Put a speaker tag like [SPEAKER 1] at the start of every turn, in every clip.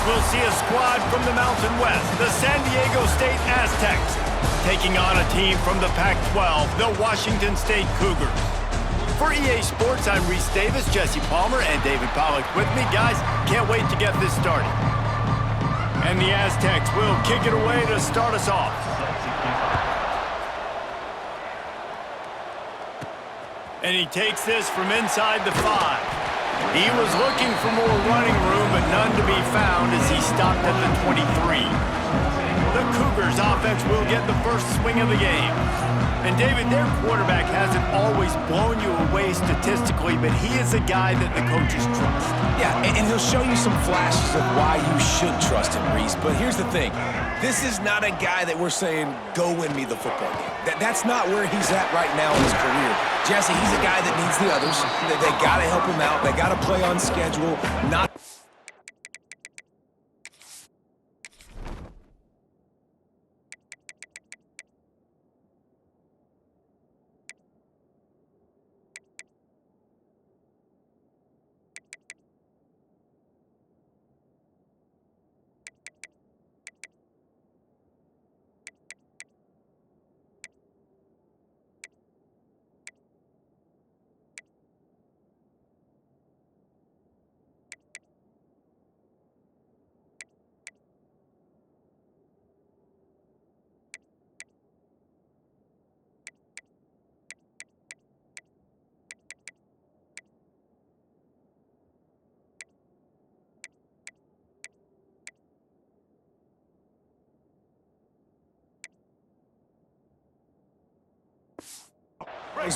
[SPEAKER 1] we'll see a squad from the Mountain West, the San Diego State Aztecs, taking on a team from the Pac-12, the Washington State Cougars. For EA Sports, I'm Reese Davis, Jesse Palmer, and David Pollack with me. Guys, can't wait to get this started. And the Aztecs will kick it away to start us off. And he takes this from inside the 5. He was looking for more running room, but none to be found as he stopped at the 23. The Cougars offense will get the first swing of the game. And David, their quarterback hasn't always blown you away statistically, but he is a guy that the coaches trust.
[SPEAKER 2] Yeah, and he'll show you some flashes of why you should trust him, Reese. But here's the thing. This is not a guy that we're saying, go win me the football game. That's not where he's at right now in his career. Jesse, he's a guy that needs the others. They got to help him out. They got to play on schedule. Not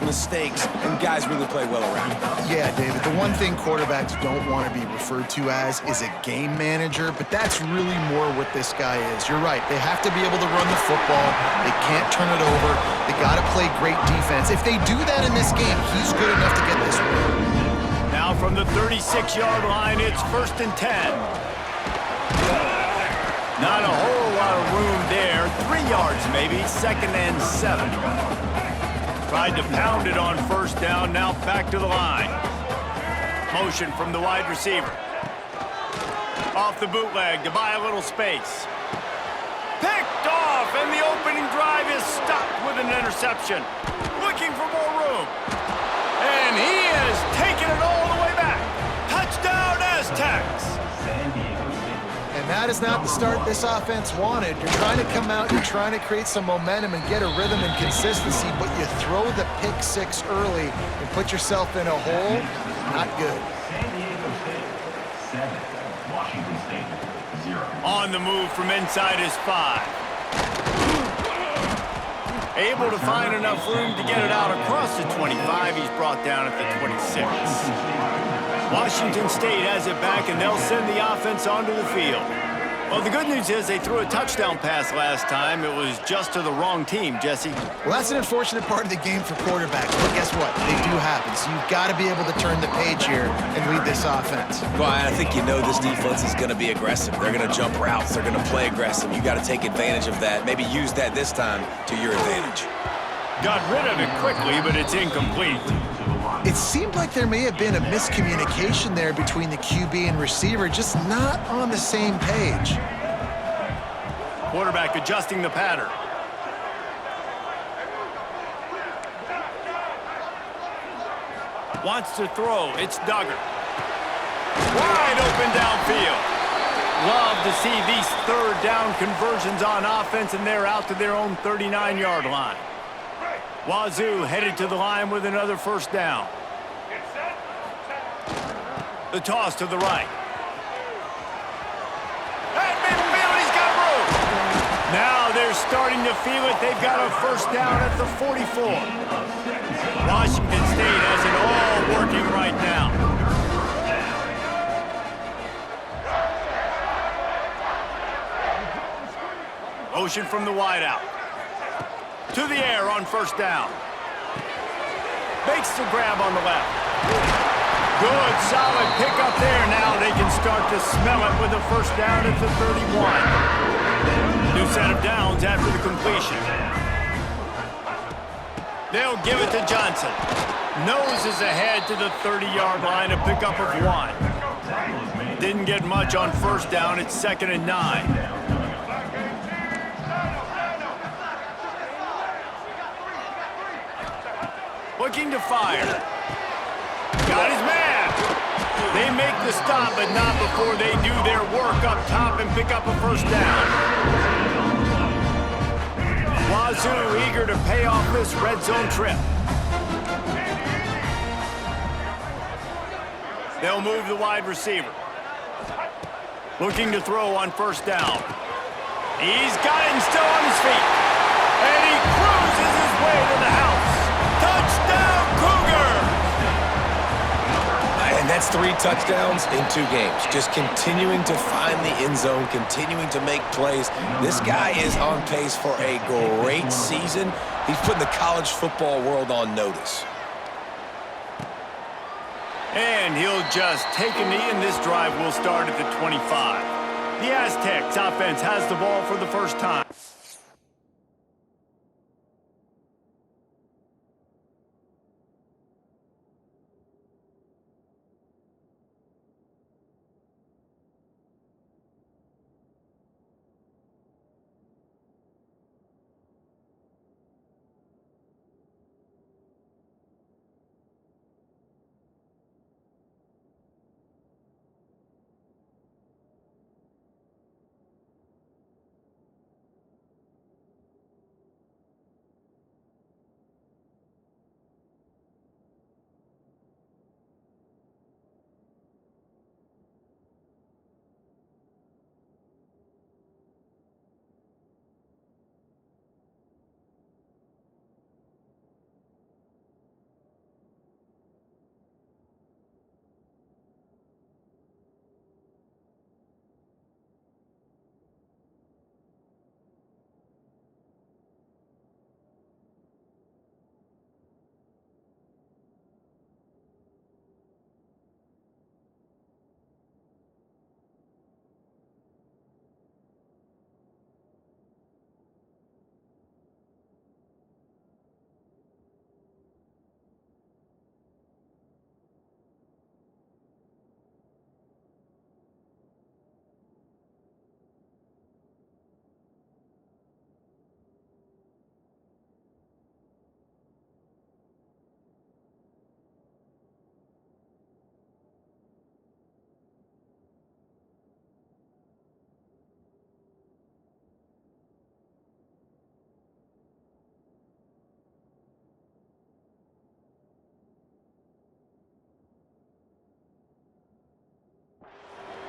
[SPEAKER 2] mistakes, and guys really play well around.
[SPEAKER 3] Yeah, David, the one thing quarterbacks don't want to be referred to as is a game manager, but that's really more what this guy is. You're right. They have to be able to run the football. They can't turn it over. They got to play great defense. If they do that in this game, he's good enough to get this win.
[SPEAKER 1] Now from the 36-yard line, it's 1st and 10. Not a whole lot of room there. 3 yards maybe, 2nd and 7. Tried to pound it on 1st down, now back to the line. Motion from the wide receiver. Off the bootleg to buy a little space. Picked off, and the opening drive is stopped with an interception. Looking for more room. And he is taking it all the way back. Touchdown, Aztecs!
[SPEAKER 3] And that is not the start this offense wanted. You're trying to come out, you're trying to create some momentum and get a rhythm and consistency, but you throw the pick 6 early and put yourself in a hole. Not good.
[SPEAKER 1] On the move from inside his 5. Able to find enough room to get it out across the 25. He's brought down at the 26. Washington State has it back, and they'll send the offense onto the field. Well, the good news is they threw a touchdown pass last time. It was just to the wrong team, Jesse.
[SPEAKER 3] Well, that's an unfortunate part of the game for quarterbacks, but guess what? They do happen, so you've got to be able to turn the page here and lead this offense.
[SPEAKER 2] Well, I think you know this defense is going to be aggressive. They're going to jump routes. They're going to play aggressive. You got to take advantage of that. Maybe use that this time to your advantage.
[SPEAKER 1] Got rid of it quickly, but it's incomplete.
[SPEAKER 3] It seemed like there may have been a miscommunication there between the QB and receiver, just not on the same page.
[SPEAKER 1] Quarterback adjusting the pattern. Wants to throw. It's Duggar. Wide open downfield. Love to see these 3rd down conversions on offense, and they're out to their own 39-yard line. Wazoo headed to the line with another 1st down. The toss to the right. At midfield, he's got room. Now they're starting to feel it. They've got a 1st down at the 44. Washington State has it all working right now. Motion from the wideout. To the air on 1st down. Makes the grab on the left. Good, solid pickup there. Now they can start to smell it with a 1st down at the 31. New set of downs after the completion. They'll give it to Johnson. Noses ahead to the 30-yard line, a pickup of 1. didn't get much on first down. It's 2nd and 9. Looking to fire. Got his man. They make the stop, but not before they do their work up top and pick up a first down. Wazoo eager to pay off this red zone trip. They'll move the wide receiver. Looking to throw on first down. He's got it and still on his feet. And he cruises his way to the house. Touchdown, Cougars!
[SPEAKER 2] And that's 3 touchdowns in 2 games. Just continuing to find the end zone, continuing to make plays. This guy is on pace for a great season. He's putting the college football world on notice.
[SPEAKER 1] And he'll just take a knee, and this drive will start at the 25. The Aztecs offense has the ball for the first time.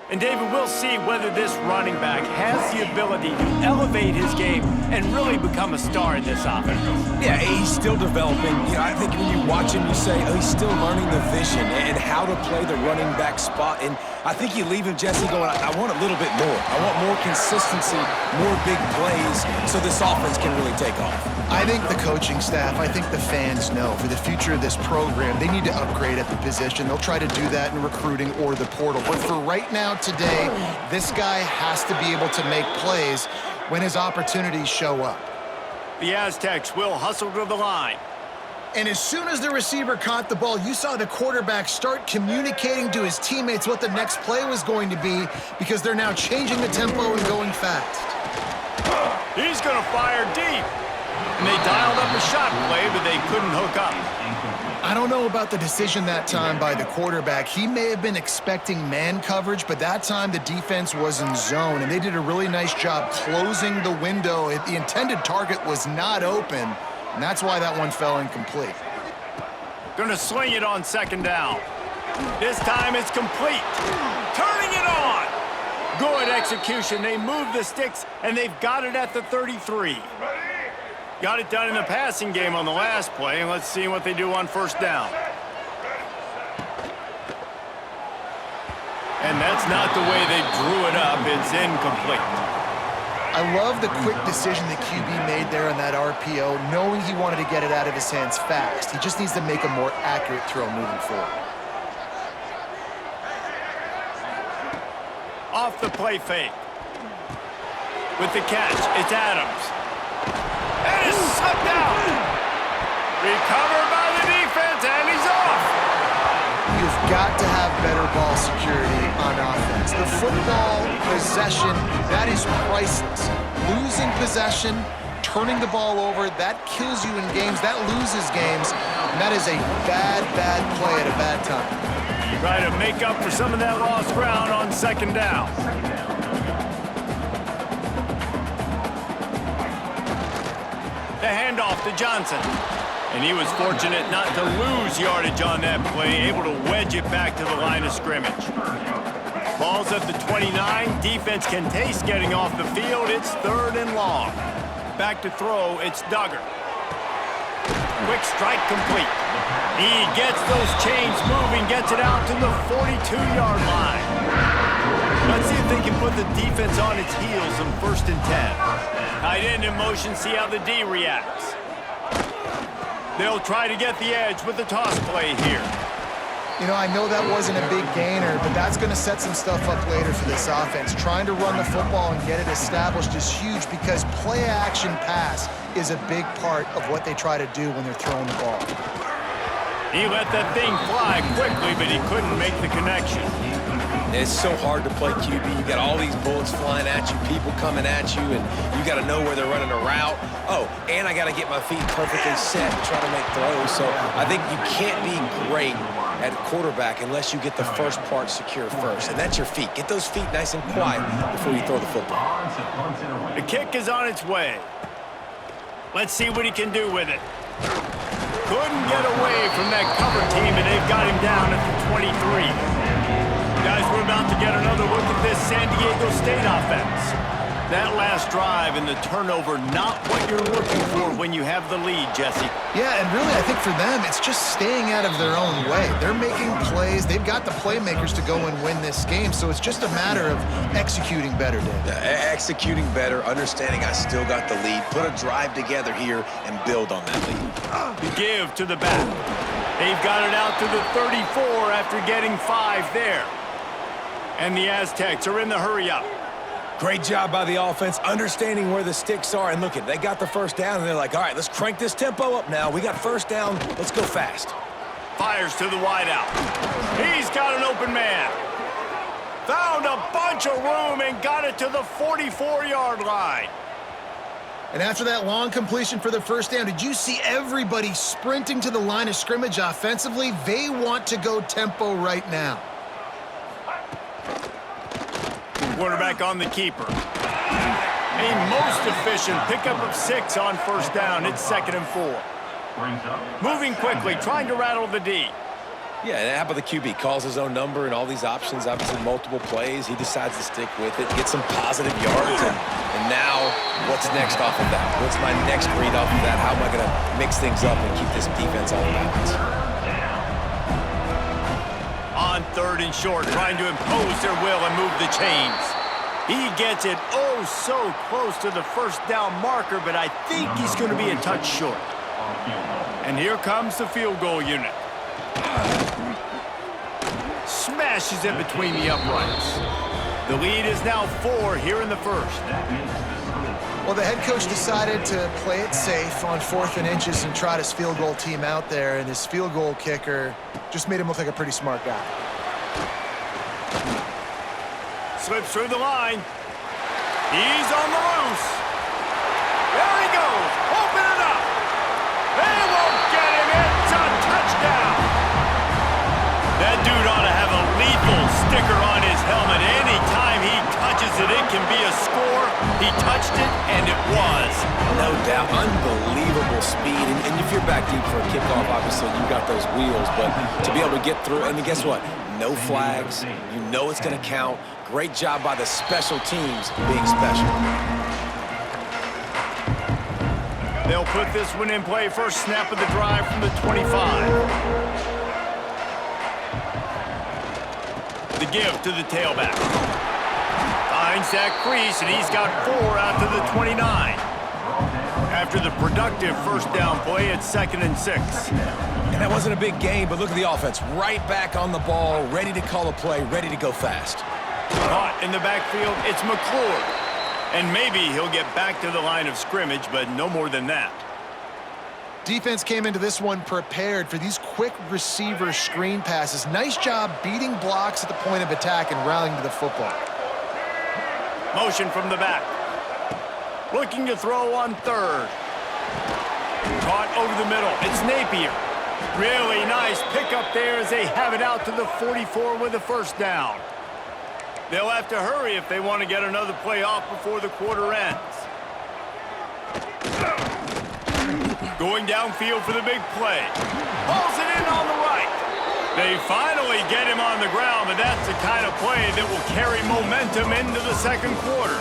[SPEAKER 1] And David, we'll see whether this running back has the ability to elevate his game and really become a star in this offense.
[SPEAKER 2] Yeah, he's still developing. You know, I think when you watch him, you say, oh, he's still learning the vision and how to play the running back spot. And I think you leave him, Jesse, going, I want a little bit more. I want more consistency, more big plays, so this offense can really take off.
[SPEAKER 3] I think the coaching staff, I think the fans know for the future of this program, they need to upgrade at the position. They'll try to do that in recruiting or the portal. But for right now, today, this guy has to be able to make plays when his opportunities show up.
[SPEAKER 1] The Aztecs will hustle to the line.
[SPEAKER 3] And as soon as the receiver caught the ball, you saw the quarterback start communicating to his teammates what the next play was going to be because they're now changing the tempo and going fast.
[SPEAKER 1] He's going to fire deep. And they dialed up a shot play, but they couldn't hook up.
[SPEAKER 3] I don't know about the decision that time by the quarterback. He may have been expecting man coverage, but that time the defense was in zone, and they did a really nice job closing the window. The intended target was not open, and that's why that one fell incomplete.
[SPEAKER 1] Gonna swing it on second down. This time it's complete. Turning it on. Good execution. They move the sticks, and they've got it at the 33. Got it done in the passing game on the last play, and let's see what they do on first down. And that's not the way they drew it up. It's incomplete.
[SPEAKER 3] I love the quick decision that QB made there on that RPO, knowing he wanted to get it out of his hands fast. He just needs to make a more accurate throw moving forward.
[SPEAKER 1] Off the play fake. With the catch, it's Adams. And it's sucked out. Recovered by the defense, and he's off.
[SPEAKER 3] You've got to have better ball security on offense. offense. The football possession, that is priceless. Losing possession, turning the ball over, that kills you in games, that loses games, and that is a bad, bad play at a bad time.
[SPEAKER 1] Try to make up for some of that lost ground on second down. The handoff to Johnson. And he was fortunate not to lose yardage on that play, able to wedge it back to the line of scrimmage. Ball's at the 29. Defense can taste getting off the field. It's 3rd and long. Back to throw, it's Duggar. Quick strike complete. He gets those chains moving, gets it out to the 42-yard line. Let's see if they can put the defense on its heels on 1st and 10. Tight end in motion, see how the D reacts. They'll try to get the edge with the toss play here.
[SPEAKER 3] You know, I know that wasn't a big gainer, but that's going to set some stuff up later for this offense. Trying to run the football and get it established is huge because play-action pass is a big part of what they try to do when they're throwing the ball.
[SPEAKER 1] He let that thing fly quickly, but he couldn't make the connection.
[SPEAKER 2] It's so hard to play QB. You got all these bullets flying at you, people coming at you, and you got to know where they're running a route. Oh, and I got to get my feet perfectly set and try to make throws. So I think you can't be great at quarterback unless you get the first part secure first, and that's your feet. Get those feet nice and quiet before you throw the football.
[SPEAKER 1] The kick is on its way. Let's see what he can do with it. Couldn't get away from that cover team, and they've got him down at the 23. Guys, we're about to get another look at this San Diego State offense. That last drive and the turnover, not what you're looking for when you have the lead, Jesse.
[SPEAKER 3] Yeah, and really, I think for them, it's just staying out of their own way. They're making plays. They've got the playmakers to go and win this game, so it's just a matter of executing better, Dave.
[SPEAKER 2] Executing better, understanding I still got the lead, put a drive together here, and build on that lead.
[SPEAKER 1] The give to the back. They've got it out to the 34 after getting 5 there. And the Aztecs are in the hurry-up.
[SPEAKER 2] Great job by the offense, understanding where the sticks are. And look, they got the first down, and they're like, all right, let's crank this tempo up now. We got first down. Let's go fast.
[SPEAKER 1] Fires to the wideout. He's got an open man. Found a bunch of room and got it to the 44-yard line.
[SPEAKER 3] And after that long completion for the first down, did you see everybody sprinting to the line of scrimmage offensively? They want to go tempo right now.
[SPEAKER 1] Quarterback on the keeper. A most efficient pickup of 6 on first down. It's 2nd and 4. Moving quickly, trying to rattle the D.
[SPEAKER 2] Yeah, and how about the QB? Calls his own number and all these options, obviously multiple plays. He decides to stick with it, get some positive yards, and now what's next off of that? What's my next read off of that? How am I going to mix things up and keep this defense on balance?
[SPEAKER 1] On 3rd and short, trying to impose their will and move the chains. He gets it oh so close to the first down marker, but I think he's going to be a touch short. And here comes the field goal unit. Smashes it between the uprights. The lead is now 4 here in the first.
[SPEAKER 3] Well, the head coach decided to play it safe on 4th and inches and trot his field goal team out there, and his field goal kicker just made him look like a pretty smart guy.
[SPEAKER 1] Slips through the line. He's on the loose. There he goes. Open it up. They won't get him. It's a touchdown. That dude ought to have a lethal sticker on his helmet. Anytime he touches it, it can be a score. He touched it, and it was.
[SPEAKER 2] No doubt. Unbelievable speed. And if you're back deep for a kickoff, obviously you got those wheels. But to be able to get through, and guess what? No flags. You know it's going to count. Great job by the special teams being special.
[SPEAKER 1] They'll put this one in play. First snap of the drive from the 25. The give to the tailback. Finds that crease, and he's got 4 out to the 29. After the productive first down play, it's 2nd and 6.
[SPEAKER 2] And that wasn't a big game, but look at the offense. Right back on the ball, ready to call a play, ready to go fast.
[SPEAKER 1] Caught in the backfield, it's McClure. And maybe he'll get back to the line of scrimmage, but no more than that.
[SPEAKER 3] Defense came into this one prepared for these quick receiver screen passes. Nice job beating blocks at the point of attack and rallying to the football.
[SPEAKER 1] Motion from the back. Looking to throw on third. Caught over the middle. It's Napier. Really nice pickup there as they have it out to the 44 with a first down. They'll have to hurry if they want to get another play off before the quarter ends. Going downfield for the big play. Hauls it in on the right. They finally get him on the ground, but that's the kind of play that will carry momentum into the second quarter.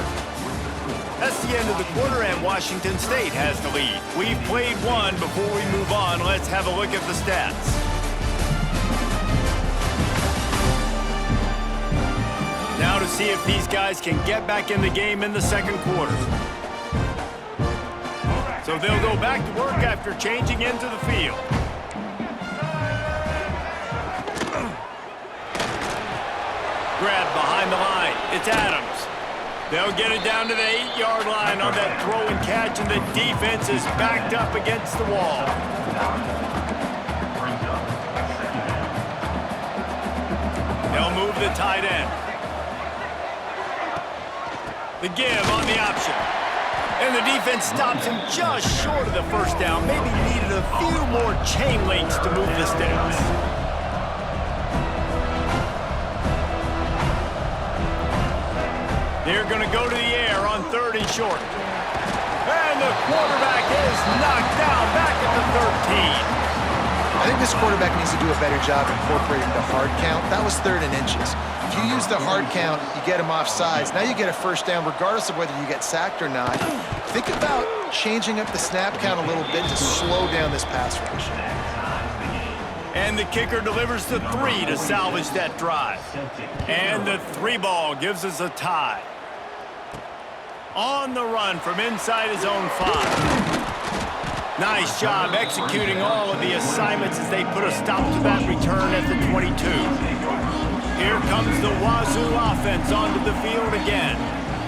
[SPEAKER 1] That's the end of the quarter, and Washington State has the lead. We've played one. Before we move on, let's have a look at the stats. Now to see if these guys can get back in the game in the second quarter. So they'll go back to work after changing into the field. Grab behind the line. It's Adams. They'll get it down to the 8-yard line on that throw and catch, and the defense is backed up against the wall. They'll move the tight end. The give on the option. And the defense stops him just short of the first down. Maybe needed a few more chain links to move the sticks. They're going to go to the air on third and short. And the quarterback is knocked down back at the 13.
[SPEAKER 3] I think this quarterback needs to do a better job incorporating the hard count. That was third and inches. If you use the hard count, you get him off sides. Now you get a first down regardless of whether you get sacked or not. Think about changing up the snap count a little bit to slow down this pass rush.
[SPEAKER 1] And the kicker delivers the 3 to salvage that drive. And the 3 ball gives us a tie. On the run from inside his own 5. Nice job executing all of the assignments as they put a stop to that return at the 22. Here comes the Wazoo offense onto the field again.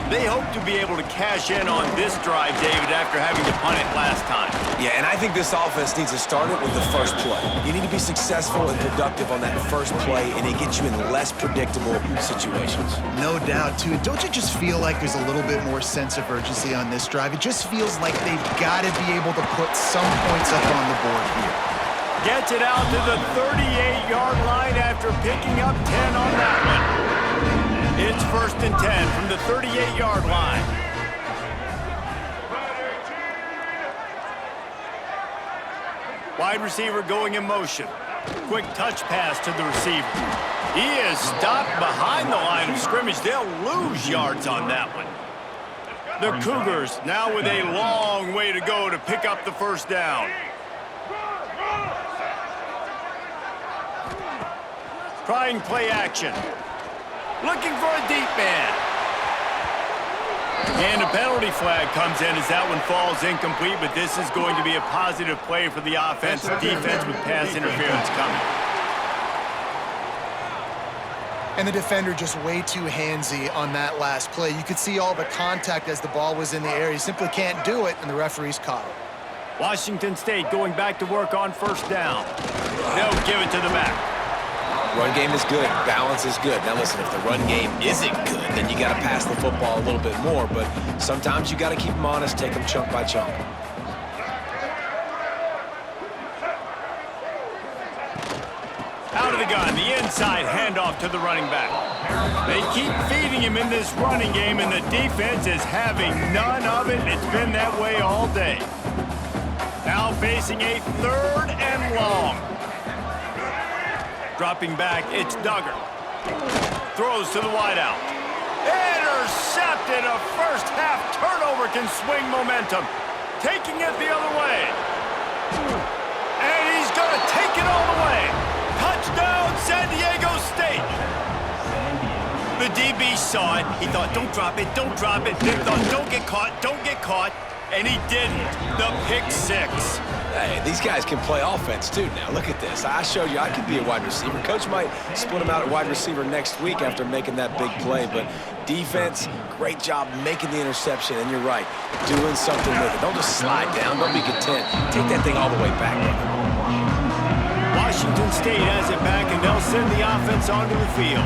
[SPEAKER 1] They hope to be able to cash in on this drive, David, after having to punt it last time.
[SPEAKER 2] Yeah, and I think this offense needs to start it with the first play. You need to be successful and productive on that first play, and it gets you in less predictable situations.
[SPEAKER 3] No doubt, too. Don't you just feel like there's a little bit more sense of urgency on this drive? It just feels like they've got to be able to put some points up on the board here.
[SPEAKER 1] Gets it out to the 38-yard line after picking up 10 on that one. It's first and 10 from the 38-yard line. Wide receiver going in motion. Quick touch pass to the receiver. He is stopped behind the line of scrimmage. They'll lose yards on that one. The Cougars now with a long way to go to pick up the first down. Trying play action. Looking for a deep man. And a penalty flag comes in as that one falls incomplete, but this is going to be a positive play for the offense. Defense with pass interference coming.
[SPEAKER 3] And the defender just way too handsy on that last play. You could see all the contact as the ball was in the air. He simply can't do it, and the referees caught it.
[SPEAKER 1] Washington State going back to work on first down. They'll give it to the back.
[SPEAKER 2] Run game is good. Balance is good. Now listen, if the run game isn't good, then you got to pass the football a little bit more. But sometimes you got to keep them honest, take them chunk by chunk.
[SPEAKER 1] Out of the gun, the inside handoff to the running back. They keep feeding him in this running game, and the defense is having none of it. It's been that way all day. Now facing a third and long. Dropping back, it's Duggar. Throws to the wideout. Intercepted! A first-half turnover can swing momentum. Taking it the other way. And he's going to take it all the way. Touchdown, San Diego State. The DB saw it. He thought, don't drop it, don't drop it. They thought, don't get caught, don't get caught. And he didn't. The pick six.
[SPEAKER 2] Hey, these guys can play offense, too, now. Look at this. I showed you I could be a wide receiver. Coach might split him out at wide receiver next week after making that big play, but defense, great job making the interception, and you're right, doing something with it. Don't just slide down. Don't be content. Take that thing all the way back.
[SPEAKER 1] Washington State has it back, and they'll send the offense onto the field.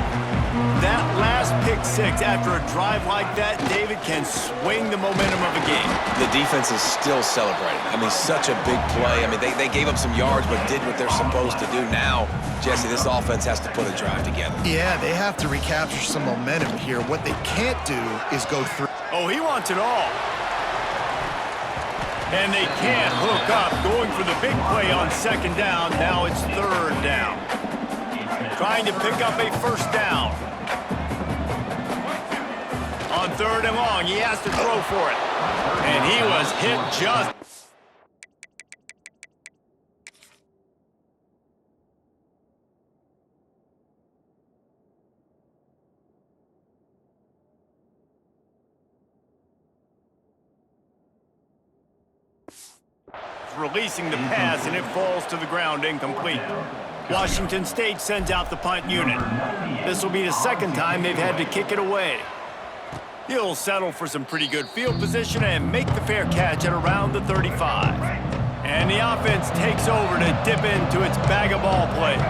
[SPEAKER 1] That last pick six after a drive like that, David, can swing the momentum of a game.
[SPEAKER 2] The defense is still celebrating. I mean, such a big play. I mean, they gave up some yards but did what they're supposed to do. Now, Jesse, this offense has to put a drive together.
[SPEAKER 3] Yeah, they have to recapture some momentum here. What they can't do is go through.
[SPEAKER 1] Oh, he wants it all. And they can't hook up, going for the big play on second down. Now it's third down. Trying to pick up a first down. On third and long, he has to throw for it. And he was hit just. Releasing the pass, and it falls to the ground incomplete. Washington State sends out the punt unit. This will be the second time they've had to kick it away. He'll settle for some pretty good field position and make the fair catch at around the 35. And the offense takes over to dip into its bag of ball plays.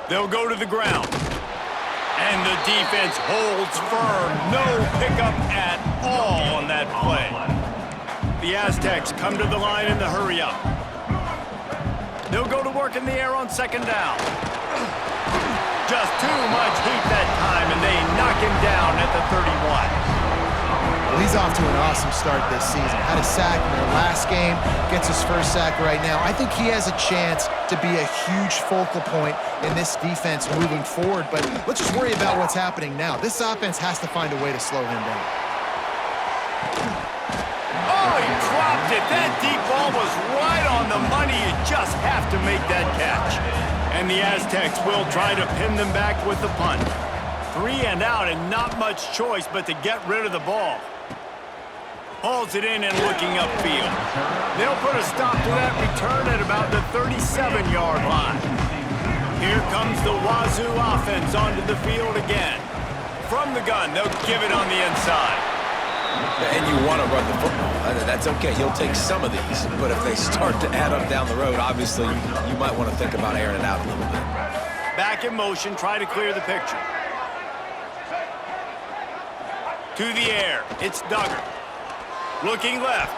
[SPEAKER 1] They'll go to the ground. And the defense holds firm. No pickup at all on that play. The Aztecs come to the line in the hurry-up. They'll go to work in the air on second down. Just too much heat that time, and they knock him down at the 31.
[SPEAKER 3] Well, he's off to an awesome start this season. Had a sack in their last game, gets his first sack right now. I think he has a chance to be a huge focal point in this defense moving forward, but let's just worry about what's happening now. This offense has to find a way to slow him down.
[SPEAKER 1] Oh, he dropped it. That deep ball was right on the money. You just have to make that catch. And the Aztecs will try to pin them back with the punt. 3 and out, and not much choice but to get rid of the ball. Hauls it in and looking upfield. They'll put a stop to that return at about the 37-yard line. Here comes the Wazoo offense onto the field again. From the gun, they'll give it on the inside.
[SPEAKER 2] And you want to run the football. That's okay. You'll take some of these. But if they start to add up down the road, obviously, you might want to think about airing it out a little bit.
[SPEAKER 1] Back in motion, try to clear the picture. To the air, it's Duggar. Looking left.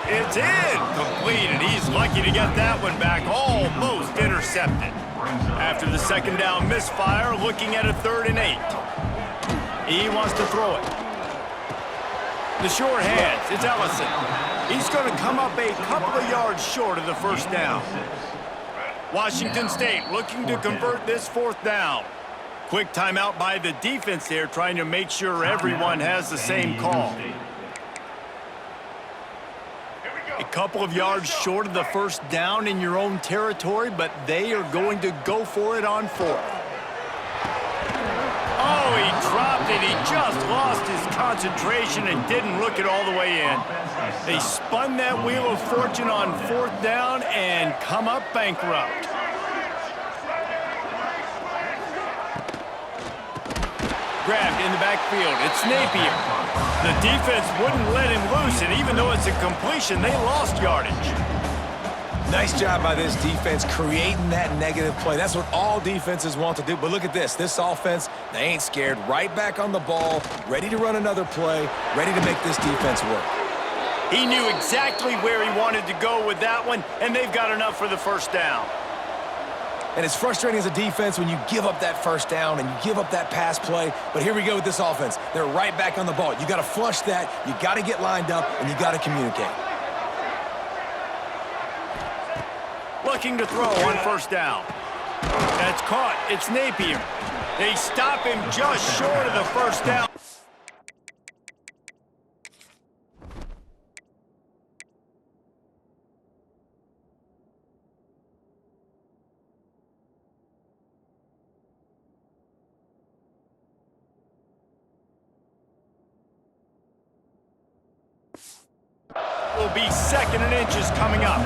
[SPEAKER 1] It's incomplete, and he's lucky to get that one back. Almost intercepted. After the second down misfire, looking at a 3rd and 8. He wants to throw it. The short hands, it's Ellison. He's going to come up a couple of yards short of the first down. Washington State looking to convert this 4th down. Quick timeout by the defense there, trying to make sure everyone has the same call. A couple of yards short of the first down in your own territory, but they are going to go for it on 4th. Oh, he dropped it. He just lost his concentration and didn't look it all the way in. They spun that wheel of fortune on 4th down and come up bankrupt. Grabbed in the backfield. It's Napier. The defense wouldn't let him loose, and even though it's a completion, they lost yardage.
[SPEAKER 2] Nice job by this defense creating that negative play. That's what all defenses want to do. But look at this. This offense, they ain't scared. Right back on the ball, ready to run another play, ready to make this defense work.
[SPEAKER 1] He knew exactly where he wanted to go with that one, and they've got enough for the first down.
[SPEAKER 2] And it's frustrating as a defense when you give up that first down and you give up that pass play. But here we go with this offense. They're right back on the ball. You got to flush that. You got to get lined up, and you got to communicate.
[SPEAKER 1] Looking to throw on first down. That's caught. It's Napier. They stop him just short of the first down. will be 2nd and inches coming up.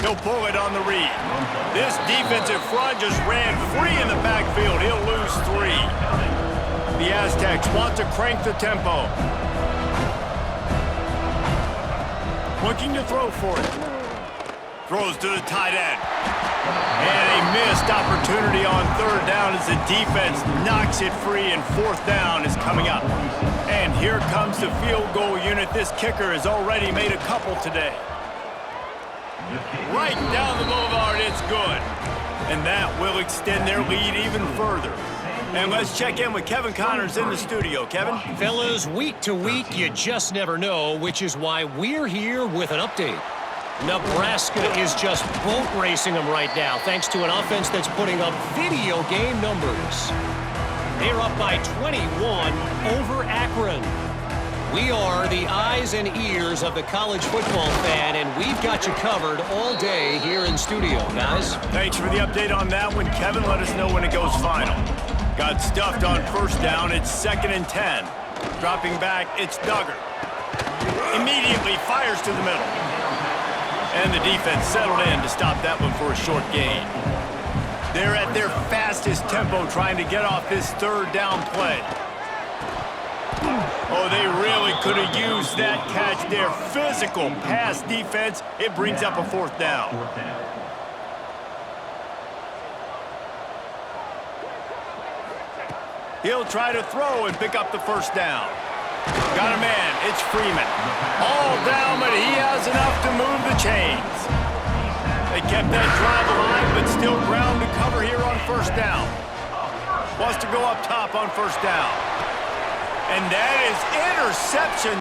[SPEAKER 1] He'll pull it on the read. This defensive front just ran free in the backfield. He'll lose 3. The Aztecs want to crank the tempo. Looking to throw for it. Throws to the tight end. And a missed opportunity on 3rd down as the defense knocks it free, and 4th down is coming up. And here comes the field goal unit. This kicker has already made a couple today. Right down the boulevard, it's good. And that will extend their lead even further. And let's check in with Kevin Connors in the studio. Kevin?
[SPEAKER 4] Fellas, week to week, you just never know, which is why we're here with an update. Nebraska is just boat racing them right now, thanks to an offense that's putting up video game numbers. They're up by 21 over Akron. We are the eyes and ears of the college football fan, and we've got you covered all day here in studio, guys.
[SPEAKER 1] Thanks for the update on that one, Kevin. Let us know when it goes final. Got stuffed on 1st down. It's 2nd and 10. Dropping back, it's Duggar. Immediately fires to the middle. And the defense settled in to stop that one for a short gain. They're at their fastest tempo trying to get off this 3rd down play. Oh, they really could have used that catch there. Physical pass defense. It brings up a 4th down. He'll try to throw and pick up the 1st down. Got a man. It's Freeman. All down, but he has enough to move the chains. They kept that drive alive, but still ground to cover here on 1st down. Wants to go up top on 1st down. And that is interception.